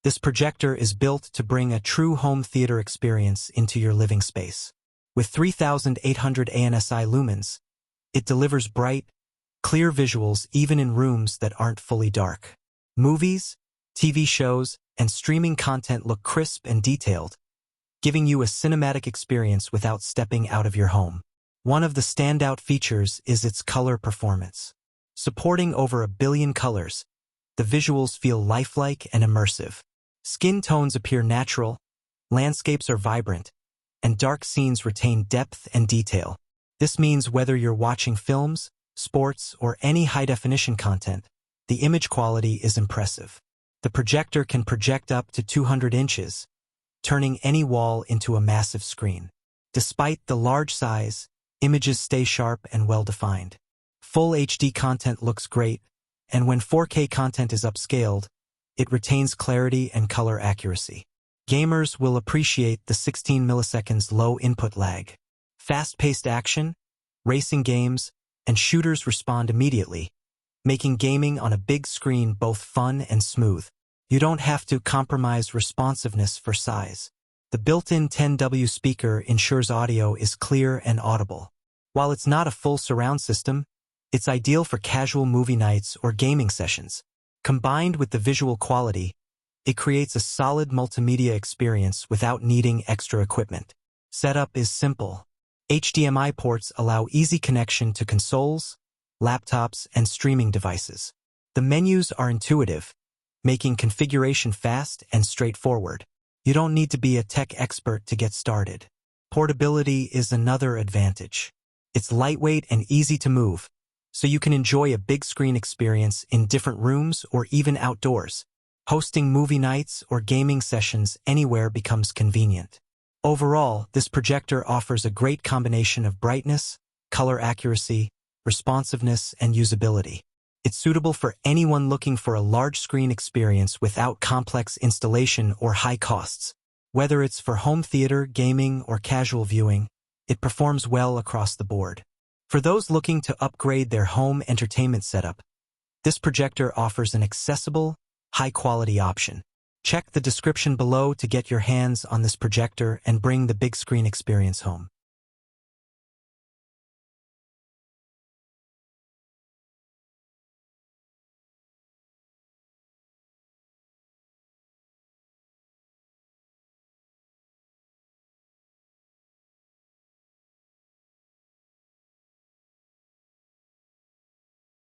This projector is built to bring a true home theater experience into your living space. With 3,800 ANSI lumens, it delivers bright, clear visuals even in rooms that aren't fully dark. Movies, TV shows, and streaming content look crisp and detailed, giving you a cinematic experience without stepping out of your home. One of the standout features is its color performance. Supporting over 1 billion colors, the visuals feel lifelike and immersive. Skin tones appear natural, landscapes are vibrant, and dark scenes retain depth and detail. This means whether you're watching films, sports, or any high-definition content, the image quality is impressive. The projector can project up to 200 inches, turning any wall into a massive screen. Despite the large size, images stay sharp and well-defined. Full HD content looks great, and when 4K content is upscaled, it retains clarity and color accuracy. Gamers will appreciate the 16 milliseconds low input lag. Fast-paced action, racing games, and shooters respond immediately, making gaming on a big screen both fun and smooth. You don't have to compromise responsiveness for size. The built-in 10W speaker ensures audio is clear and audible. While it's not a full surround system, it's ideal for casual movie nights or gaming sessions. Combined with the visual quality, it creates a solid multimedia experience without needing extra equipment. Setup is simple. HDMI ports allow easy connection to consoles, laptops, and streaming devices. The menus are intuitive, making configuration fast and straightforward. You don't need to be a tech expert to get started. Portability is another advantage. It's lightweight and easy to move, so you can enjoy a big screen experience in different rooms or even outdoors. Hosting movie nights or gaming sessions anywhere becomes convenient. Overall, this projector offers a great combination of brightness, color accuracy, responsiveness, and usability. It's suitable for anyone looking for a large screen experience without complex installation or high costs. Whether it's for home theater, gaming, or casual viewing, it performs well across the board. For those looking to upgrade their home entertainment setup, this projector offers an accessible, high-quality option. Check the description below to get your hands on this projector and bring the big screen experience home.